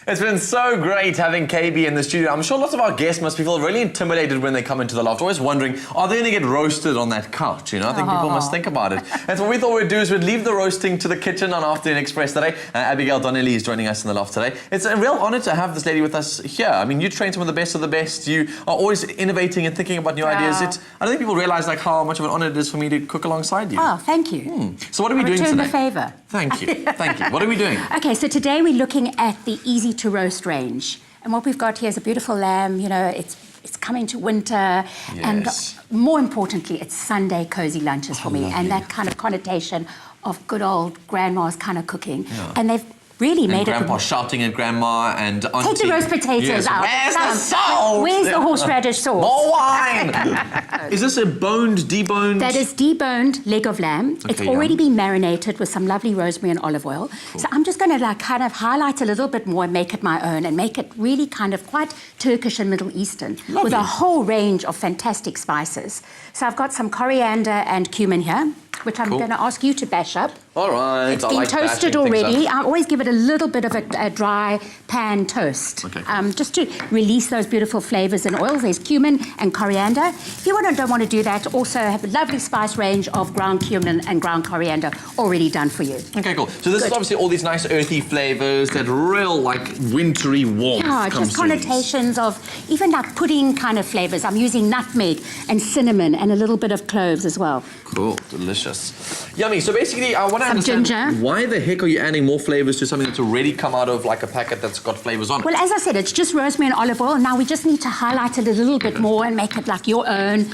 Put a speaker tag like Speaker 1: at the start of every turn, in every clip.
Speaker 1: It's been so great having KB in the studio. I'm sure lots of our guests must feel really intimidated when they come into the loft, always wondering, are they going to get roasted on that couch? You know, I think people must think about it. And so what we thought we'd do is we'd leave the roasting to the kitchen on Afternoon Express today. Abigail Donnelly is joining us in the loft today. It's a real honor to have this lady with us here. I mean, you train some of the best of the best. You are always innovating and thinking about new ideas. I don't think people realize like how much of an honor it is for me to cook alongside you.
Speaker 2: Oh, thank you.
Speaker 1: So what are we doing today?
Speaker 2: Return the favor.
Speaker 1: Thank you. Thank you. What are we doing?
Speaker 2: Okay, so today we're looking at the easy to roast range. And what we've got here is a beautiful lamb. You know, it's coming to winter.
Speaker 1: Yes.
Speaker 2: And more importantly, it's Sunday cozy lunches for me.
Speaker 1: Lovely.
Speaker 2: And that kind of connotation of good old grandma's kind of cooking.
Speaker 1: Yeah.
Speaker 2: And they've really made
Speaker 1: Grandpa
Speaker 2: it...
Speaker 1: shouting at Grandma and Auntie.
Speaker 2: Take the roast potatoes out.
Speaker 1: Where's the salt?
Speaker 2: Where's the horseradish sauce?
Speaker 1: More wine! Is this a deboned?
Speaker 2: That is deboned leg of lamb.
Speaker 1: Okay,
Speaker 2: it's already been marinated with some lovely rosemary and olive oil. Cool. So I'm just going to kind of highlight a little bit more and make it my own and make it really kind of quite Turkish and Middle Eastern.
Speaker 1: Lovely.
Speaker 2: With a whole range of fantastic spices. So I've got some coriander and cumin here, which I'm going to ask you to bash up.
Speaker 1: All right.
Speaker 2: It's been toasted already. I always give it a little bit of a dry pan toast, just to release those beautiful flavors and oils. There's cumin and coriander. If you don't want to do that, also have a lovely spice range of ground cumin and ground coriander already done for you.
Speaker 1: Okay, cool. So this is obviously all these nice earthy flavors, that real like wintry warmth.
Speaker 2: Yeah, just connotations of even like pudding kind of flavors. I'm using nutmeg and cinnamon and a little bit of cloves as well.
Speaker 1: Cool, delicious. Yummy. So basically, I want to understand
Speaker 2: ginger.
Speaker 1: Why the heck are you adding more flavors to something that's already come out of like a packet that's got flavors on it?
Speaker 2: Well, as I said, it's just rosemary and olive oil. Now we just need to highlight it a little bit more and make it like your own,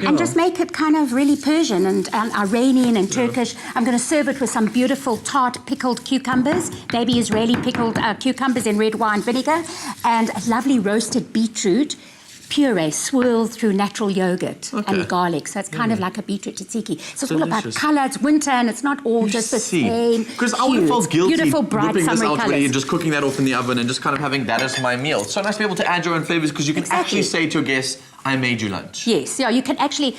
Speaker 2: and just make it kind of really Persian and Iranian and Turkish. I'm going to serve it with some beautiful tart pickled cucumbers, maybe Israeli pickled cucumbers in red wine vinegar, and a lovely roasted beetroot puree swirled through natural yogurt and garlic. So it's kind of like a beetroot tzatsiki. So it's all about colour. It's winter and it's not all just the same.
Speaker 1: Because I would have felt guilty
Speaker 2: beautiful, bright,
Speaker 1: whipping this
Speaker 2: summery
Speaker 1: out
Speaker 2: colours.
Speaker 1: and just cooking that off in the oven and just kind of having that as my meal. It's so nice to be able to add your own flavours because you can actually say to your guests, I made you lunch.
Speaker 2: Yes, yeah, you can actually,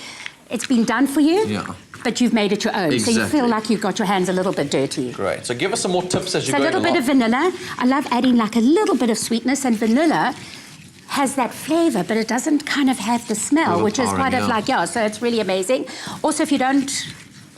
Speaker 2: it's been done for you.
Speaker 1: Yeah.
Speaker 2: But you've made it your own, so you feel like you've got your hands a little bit dirty.
Speaker 1: Great. So give us some more tips as you go
Speaker 2: along. So a little bit of vanilla. I love adding like a little bit of sweetness, and vanilla has that flavour, but it doesn't kind of have the smell, which is quite of like, so it's really amazing. Also, if you don't,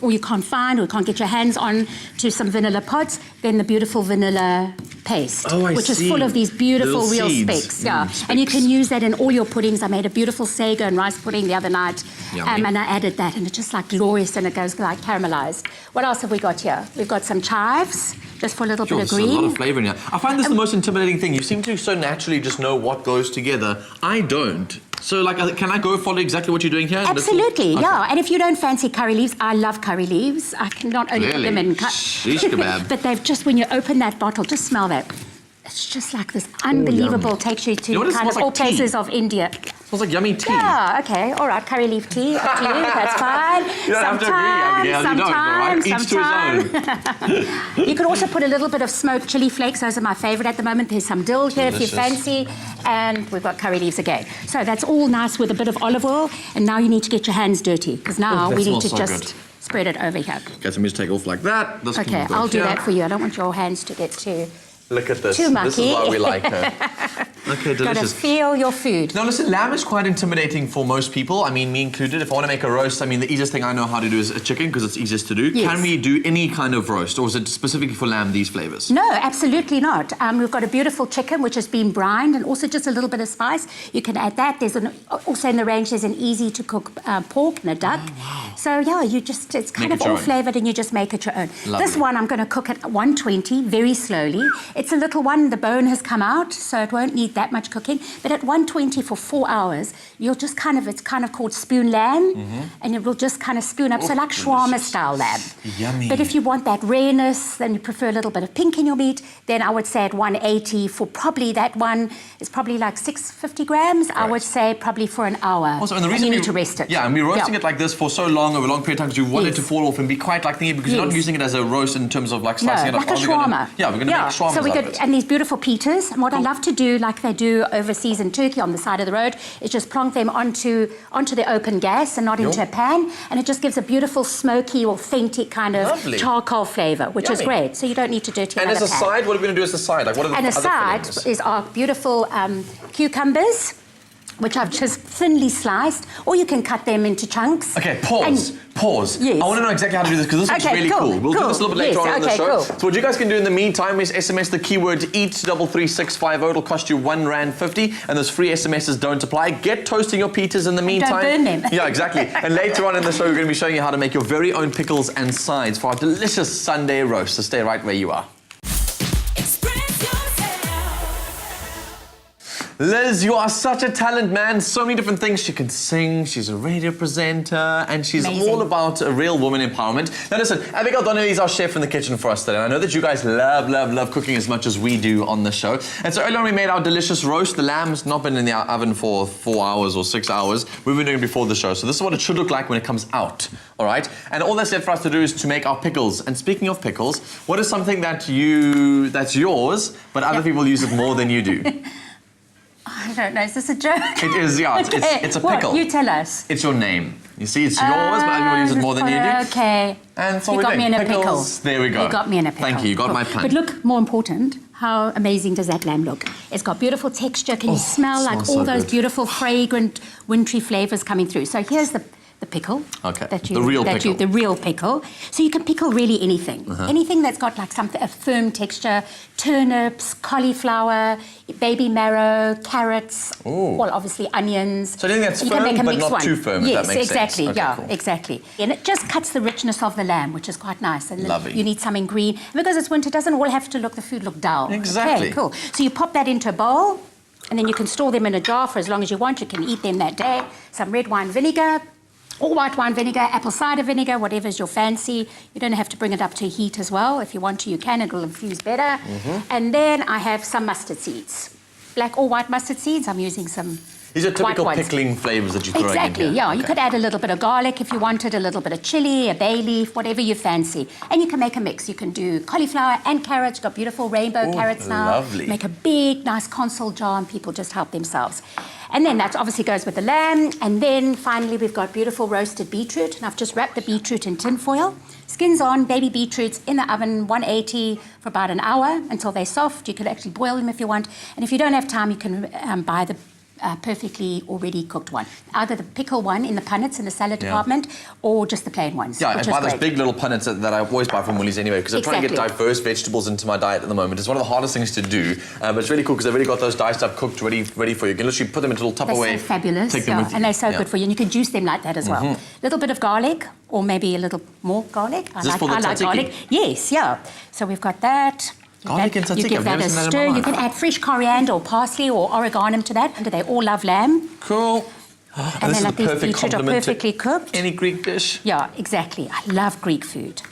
Speaker 2: or you can't find, or can't get your hands on to some vanilla pods, then the beautiful vanilla paste, which is full of these beautiful real specks. And you can use that in all your puddings. I made a beautiful sago and rice pudding the other night, and I added that, and it's just like glorious, and it goes like caramelized. What else have we got here? We've got some chives, just for a little bit of green.
Speaker 1: There's a lot of flavour in here. I find this the most intimidating thing. You seem to so naturally just know what goes together. I don't. So, like, can I go follow exactly what you're doing here?
Speaker 2: Absolutely, yeah. And if you don't fancy curry leaves, I love curry leaves. I can not only put them in...
Speaker 1: Shish kebab.
Speaker 2: But they've just, when you open that bottle, just smell that. It's just like this unbelievable, takes you to kind of all places of India.
Speaker 1: Smells like yummy tea.
Speaker 2: Yeah, okay, all right, curry leaf tea, up to you, that's fine.
Speaker 1: You don't have to agree, Abigail, you don't, right? Each to his own.
Speaker 2: You could also put a little bit of smoked chili flakes. Those are my favourite at the moment. There's some dill here if you fancy, and we've got curry leaves again. So that's all nice with a bit of olive oil, and now you need to get your hands dirty, because now we need to just spread it over here.
Speaker 1: Okay, so I'm just take off like that. This
Speaker 2: okay, I'll do that for you. I don't want your hands to get too...
Speaker 1: Look at this.
Speaker 2: Too mucky.
Speaker 1: This is why we like her. Okay, delicious.
Speaker 2: Gotta feel your food.
Speaker 1: Now listen, lamb is quite intimidating for most people. I mean, me included. If I want to make a roast, I mean, the easiest thing I know how to do is a chicken because it's easiest to do. Yes. Can we do any kind of roast, or is it specifically for lamb, these flavours?
Speaker 2: No, absolutely not. We've got a beautiful chicken which has been brined, and also just a little bit of spice. You can add that. There's also in the range, there's an easy to cook pork and a duck. Oh, wow. So yeah, it's kind of all flavoured, and you just make it your own. Lovely. This one I'm going to cook at 120 very slowly. It's a little one. The bone has come out, so it won't need that much cooking. But at 120 for 4 hours, you'll just it's kind of called spoon lamb, and it will just kind of spoon up, so like shawarma style lamb.
Speaker 1: Yummy.
Speaker 2: But if you want that rareness, then you prefer a little bit of pink in your meat, then I would say at 180 for probably that one is probably like 650 grams. Right. I would say probably for an hour. Also, and the reason you need to rest it.
Speaker 1: Yeah, and we're roasting it like this for so long, over a long period of time, because you want it to fall off and be quite like thingy, because you're not using it as a roast in terms of like slicing it up.
Speaker 2: Like a shawarma.
Speaker 1: We're going to make shawarma.
Speaker 2: So we could, and these beautiful pitas. And what I love to do, like they do overseas in Turkey on the side of the road, is just plonk them onto the open gas and not into a pan, and it just gives a beautiful, smoky, authentic kind of charcoal flavour, which is great. So you don't need to dirty another pan.
Speaker 1: And as a side, what are we going to do as a side? Like, what are the
Speaker 2: and
Speaker 1: other
Speaker 2: aside
Speaker 1: fillings?
Speaker 2: is our beautiful cucumbers, which I've just thinly sliced, or you can cut them into chunks.
Speaker 1: Okay, pause.
Speaker 2: Yes.
Speaker 1: I want to know exactly how to do this because this looks really cool. We'll do this a little bit later on in the show.
Speaker 2: Cool.
Speaker 1: So what you guys can do in the meantime is SMS the keyword EAT33650. It'll cost you R1.50, and those free SMSs don't apply. Get toasting your pitas in the meantime.
Speaker 2: Don't burn them.
Speaker 1: Yeah, exactly. And later on in the show, we're going to be showing you how to make your very own pickles and sides for our delicious Sunday roast. So stay right where you are. Liz, you are such a talent, man. So many different things. She can sing, she's a radio presenter, and she's all about a real woman empowerment. Now listen, Abigail Donnelly is our chef in the kitchen for us today. And I know that you guys love cooking as much as we do on the show. And so earlier on we made our delicious roast. The lamb's not been in the oven for 4 hours or 6 hours. We've been doing it before the show. So this is what it should look like when it comes out, all right? And all that's left for us to do is to make our pickles. And speaking of pickles, what is something that's yours, but other people use it more than you do?
Speaker 2: I don't know, is this a joke?
Speaker 1: It is, yeah. It's a pickle.
Speaker 2: What? You tell us.
Speaker 1: It's your name. You see, it's yours, but other people use it more than you do.
Speaker 2: Okay.
Speaker 1: And so
Speaker 2: you got me in a pickle.
Speaker 1: There we go.
Speaker 2: You got me in a pickle.
Speaker 1: Thank you. You got my pun.
Speaker 2: But look, more important, how amazing does that lamb look? It's got beautiful texture. Can you smell like all those beautiful, fragrant, wintry flavours coming through? So here's the pickle.
Speaker 1: Okay. The real
Speaker 2: pickle. So you can pickle really anything. Anything that's got like a firm texture. Turnips, cauliflower, baby marrow, carrots. Well, obviously onions.
Speaker 1: So anything that's firm but not too firm, if that makes sense.
Speaker 2: Yes, exactly. And it just cuts the richness of the lamb, which is quite nice. And
Speaker 1: lovely.
Speaker 2: You need something green. And because it's winter, it doesn't all have to look, the food look dull.
Speaker 1: Exactly.
Speaker 2: Okay, cool. So you pop that into a bowl, and then you can store them in a jar for as long as you want. You can eat them that day. Some red wine vinegar, or white wine vinegar, apple cider vinegar, whatever's your fancy. You don't have to bring it up to heat as well. If you want to, you can. It'll infuse better. And then I have some mustard seeds. Black or white mustard seeds. I'm using some
Speaker 1: These are typical pickling flavours that you throw in here.
Speaker 2: Exactly, yeah. You could add a little bit of garlic if you wanted, a little bit of chili, a bay leaf, whatever you fancy. And you can make a mix. You can do cauliflower and carrots. You've got beautiful rainbow carrots now.
Speaker 1: Lovely.
Speaker 2: Make a big, nice console jar and people just help themselves. And then that obviously goes with the lamb. And then finally we've got beautiful roasted beetroot. And I've just wrapped the beetroot in tin foil. Skins on, baby beetroots in the oven, 180 for about an hour until they're soft. You could actually boil them if you want. And if you don't have time, you can buy the perfectly already cooked one. Either the pickle one in the punnets in the salad department or just the plain ones.
Speaker 1: Yeah, and buy those big little punnets that I always buy from Woolies anyway, because I'm trying to get diverse vegetables into my diet at the moment. It's one of the hardest things to do, but it's really cool because they've already got those diced up, cooked, ready for you. You can literally put them into a little Tupperware.
Speaker 2: They're so fabulous,
Speaker 1: take them with you.
Speaker 2: And they're so good for you. And you can juice them like that as well. A little bit of garlic, or maybe a little more garlic.
Speaker 1: Is this for the tzatsiki?
Speaker 2: Garlic. Yes, yeah. So we've got that.
Speaker 1: Garlic and tzatziki.
Speaker 2: You give that a stir. You can add fresh coriander or parsley or oregano to that. And they all love lamb.
Speaker 1: Cool.
Speaker 2: And then like these beetroot are perfectly cooked.
Speaker 1: Any Greek dish?
Speaker 2: Yeah, exactly. I love Greek food.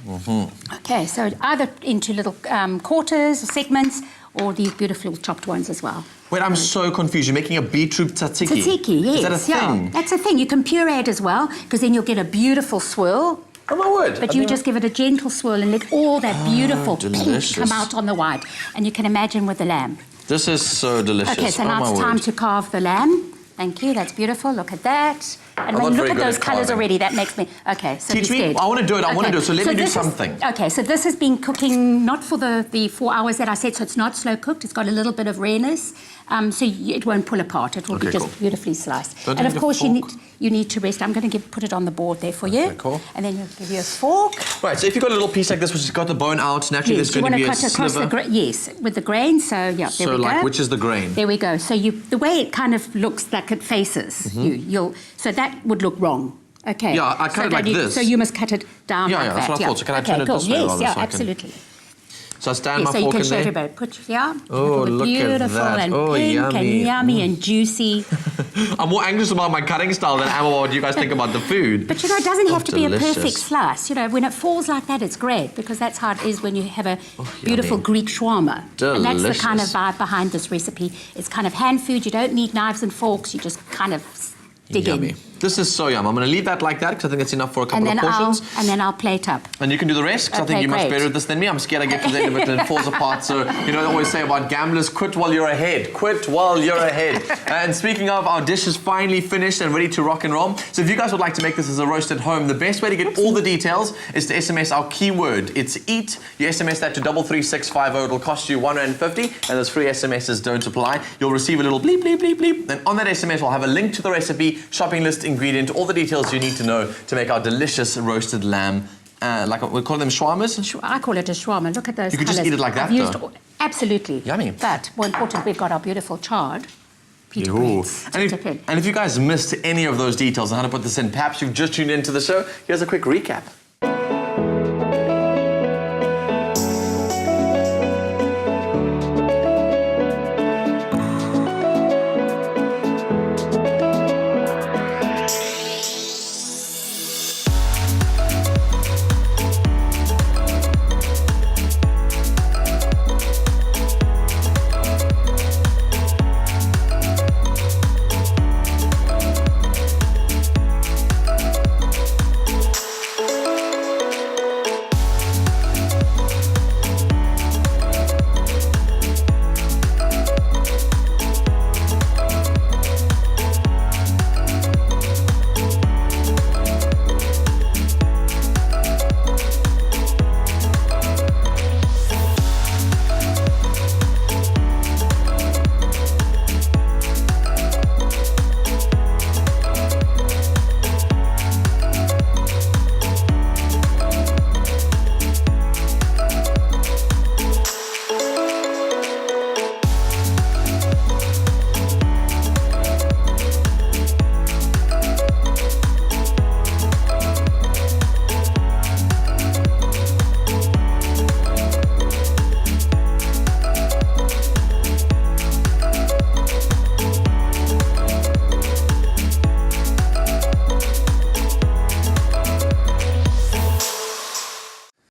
Speaker 2: Okay, so either into little quarters or segments, or these beautiful chopped ones as well.
Speaker 1: Wait, I'm so confused. You're making a beetroot tzatziki?
Speaker 2: Tzatziki, yes.
Speaker 1: Is that a thing?
Speaker 2: Yeah, that's a thing. You can puree it as well, because then you'll get a beautiful swirl.
Speaker 1: Oh my word.
Speaker 2: But you just give it a gentle swirl and let all that beautiful
Speaker 1: delicious.
Speaker 2: pink come out on the white. And you can imagine with the lamb.
Speaker 1: This is so delicious.
Speaker 2: Okay, so now it's time to carve the lamb. Thank you, that's beautiful. Look at that. And when you look at those colours already, that makes me... Okay, so
Speaker 1: teach me. I want to do it. I want to do it. So let me do something.
Speaker 2: Okay, so this has been cooking not for the 4 hours that I said, so it's not slow cooked. It's got a little bit of rareness, so it won't pull apart. It will be just beautifully sliced. And of course, you need to rest. I'm going to put it on the board there for you.
Speaker 1: Cool.
Speaker 2: And then you'll give you a fork.
Speaker 1: Right, so if you've got a little piece like this, which has got the bone out, naturally there's going to be a sliver.
Speaker 2: Yes, with the grain. So yeah, there we go.
Speaker 1: So like, which is the grain?
Speaker 2: There we go. So the way it kind of looks like it faces you, so that would look wrong. Okay.
Speaker 1: Yeah, I cut it like this.
Speaker 2: So you must cut it down like that.
Speaker 1: Yeah, that's what I thought. So can I turn it this way?
Speaker 2: Yes, yeah, absolutely.
Speaker 1: So I stand my
Speaker 2: so
Speaker 1: fork
Speaker 2: you
Speaker 1: in
Speaker 2: can
Speaker 1: there.
Speaker 2: show everybody.
Speaker 1: Oh, look at that.
Speaker 2: And
Speaker 1: oh,
Speaker 2: pink and yummy and juicy.
Speaker 1: I'm more anxious about my cutting style than I am about what you guys think about the food.
Speaker 2: But, it doesn't have to be a perfect slice. When it falls like that, it's great, because that's how it is when you have a beautiful Greek shawarma.
Speaker 1: Delicious.
Speaker 2: And that's the kind of vibe behind this recipe. It's kind of hand food. You don't need knives and forks. You just kind of dig in.
Speaker 1: This is so yum. I'm going to leave that like that because I think it's enough for a couple of portions.
Speaker 2: And then I'll plate up.
Speaker 1: And you can do the rest because I think you're much better at this than me. I'm scared I get to the end of it and it falls apart. So, you know, they always say about gamblers, quit while you're ahead. Quit while you're ahead. And speaking of, our dish is finally finished and ready to rock and roll. So if you guys would like to make this as a roast at home, the best way to get all the details is to SMS our keyword. It's EAT. You SMS that to 33650. It'll cost you R1.50 and those free SMSs don't apply. You'll receive a little bleep, bleep, bleep, bleep. And on that SMS, we'll have a link to the recipe, shopping list, ingredient, all the details you need to know to make our delicious roasted lamb. Like we call them shawarmas?
Speaker 2: I call it a shawarma. Look at those.
Speaker 1: You could just eat it like that, though.
Speaker 2: Absolutely.
Speaker 1: Yummy.
Speaker 2: But more important, we've got our beautiful charred pita breads.
Speaker 1: And if you guys missed any of those details on how to put this in, perhaps you've just tuned into the show, here's a quick recap.